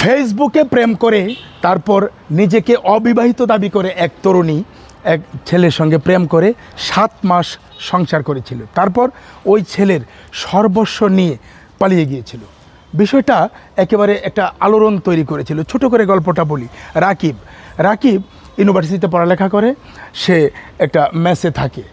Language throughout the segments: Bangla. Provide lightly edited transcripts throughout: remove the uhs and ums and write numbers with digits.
ফেসবুকে প্রেম করে তারপর নিজেকে অবিবাহিত দাবি করে এক তরুণী এক ছেলের সঙ্গে প্রেম করে 7 মাস সংসার করেছিল। তারপর ওই ছেলের সর্বস্ব নিয়ে পালিয়ে গিয়েছিল। বিষয়টা একেবারে একটা আলোড়ন তৈরি করেছিল। ছোট করে গল্পটা বলি। রাকিব ইউনিভার্সিটিতে পড়ালেখা করে, সে একটা মেসে থাকে।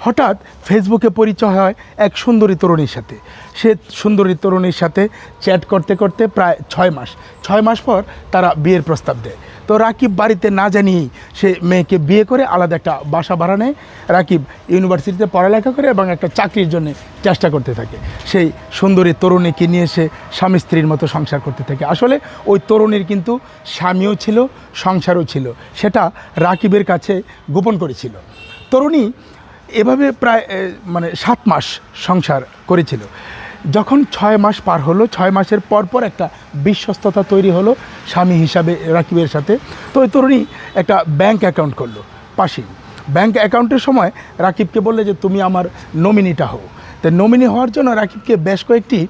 হঠাৎ ফেসবুকে পরিচয় হয় এক সুন্দরী তরুণীর সাথে। সে সুন্দরী তরুণীর সাথে চ্যাট করতে করতে প্রায় 6 মাস পর তারা বিয়ের প্রস্তাব দেয়। তো রাকিব বাড়িতে না জানিয়েই সে মেয়েকে বিয়ে করে আলাদা একটা বাসা ভাড়া নেয়। রাকিব ইউনিভার্সিটিতে পড়ালেখা করে এবং একটা চাকরির জন্য চেষ্টা করতে থাকে। সেই সুন্দরী তরুণীকে নিয়ে সে স্বামী স্ত্রীর মতো সংসার করতে থাকে। আসলে ওই তরুণীর কিন্তু স্বামীও ছিল, সংসারও ছিল, সেটা রাকিবের কাছে গোপন করেছিল। তরুণী এভাবে প্রায় 7 মাস সংসার করেছিল। যখন 6 মাস পার হলো, 6 মাসের পর একটা বিশ্বস্ততা তৈরি হলো স্বামী হিসাবে রাকিবের সাথে। তো ওই তরুণী একটা ব্যাংক অ্যাকাউন্ট করলো পাশেই। ব্যাংক অ্যাকাউন্টের সময় রাকিবকে বললে যে তুমি আমার নমিনিটা হও। তো নমিনি হওয়ার জন্য রাকিবকে বেশ কয়েকটি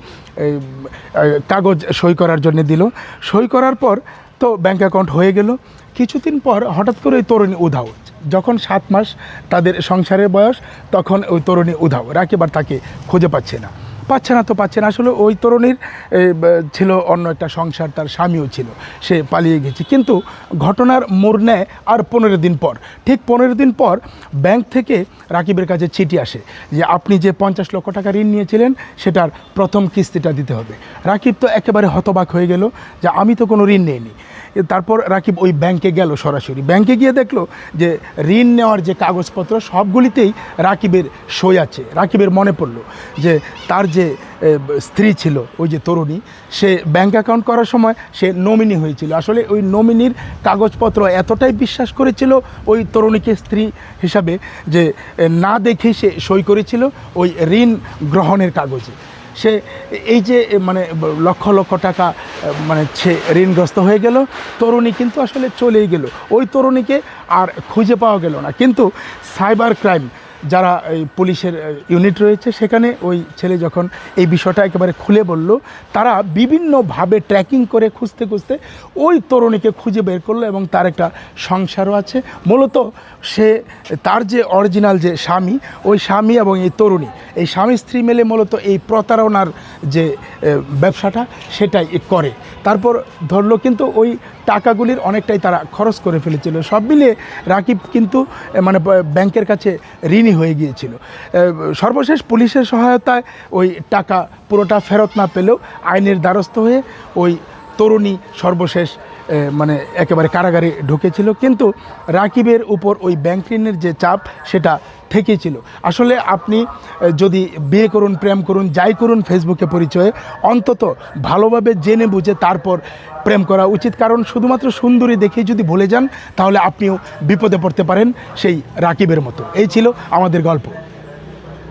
কাগজ সই করার জন্য দিল। সই করার পর তো ব্যাংক অ্যাকাউন্ট হয়ে গেল। কিছুদিন পর হঠাৎ করে ওই তরুণী উধাও। যখন 7 মাস তাদের সংসারের বয়স, তখন ওই তরুণী উধাও। রাকিব আর তাকে খুঁজে পাচ্ছে না। আসলে ওই তরুণীর ছিল অন্য একটা সংসার, তার স্বামীও ছিল, সে পালিয়ে গেছে। কিন্তু ঘটনার মোড় নেয় আর 15 দিন পর। ঠিক 15 দিন পর ব্যাংক থেকে রাকিবের কাছে চিঠি আসে যে আপনি যে 50 লক্ষ টাকা ঋণ নিয়েছিলেন সেটার প্রথম কিস্তিটা দিতে হবে। রাকিব তো একেবারে হতবাক হয়ে গেল যে আমি তো কোনো ঋণ নেইনি। তারপর রাকিব ওই ব্যাংকে গেল, সরাসরি ব্যাংকে গিয়ে দেখলো যে ঋণ নেওয়ার যে কাগজপত্র সবগুলিতেই রাকিবের সই আছে। রাকিবের মনে পড়লো যে তার যে স্ত্রী ছিল, ওই যে তরুণী, সে ব্যাংক অ্যাকাউন্ট করার সময় সে নমিনি হয়েছিল। আসলে ওই নমিনির কাগজপত্র এতটাই বিশ্বাস করেছিল ওই তরুণীকে স্ত্রী হিসাবে যে না দেখেই সে সই করেছিল ওই ঋণ গ্রহণের কাগজে। সে এই যে লক্ষ লক্ষ টাকা সে ঋণগ্রস্ত হয়ে গেল। তরুণী কিন্তু আসলে চলেই গেল, ওই তরুণীকে আর খুঁজে পাওয়া গেল না। কিন্তু সাইবার ক্রাইম যারা এই পুলিশের ইউনিট রয়েছে, সেখানে ওই ছেলে যখন এই বিষয়টা একেবারে খুলে বলল, তারা বিভিন্নভাবে ট্র্যাকিং করে খুঁজতে ওই তরুণীকে খুঁজে বের করলো এবং তার একটা সংসারও আছে। মূলত সে তার যে অরিজিনাল যে স্বামী, ওই স্বামী এবং এই তরুণী, এই স্বামী স্ত্রী মিলে মূলত এই প্রতারণার যে ব্যবসাটা সেটাই করে। তারপর ধরলো, কিন্তু ওই টাকাগুলির অনেকটাই তারা খরচ করে ফেলেছিল। সব মিলিয়ে রাকিব কিন্তু ব্যাংকের কাছে ঋণী হয়ে গিয়েছিল। সর্বশেষ পুলিশের সহায়তায় ওই টাকা পুরোটা ফেরত না পেলেও আইনের দ্বারস্থ হয়ে ওই তরুণী সর্বশেষ একেবারে কারাগারে ঢুকেছিল। কিন্তু রাকিবের উপর ওই ব্যাংক ঋণের যে চাপ সেটা থেকেই ছিল। আসলে আপনি যদি বিয়ে করুন, প্রেম করুন, যাই করুন, ফেসবুকে পরিচয়ে অন্তত ভালোভাবে জেনে বুঝে তারপর প্রেম করা উচিত। কারণ শুধুমাত্র সুন্দরী দেখেই যদি ভুলে যান, তাহলে আপনিও বিপদে পড়তে পারেন সেই রাকিবের মতো। এই ছিল আমাদের গল্প।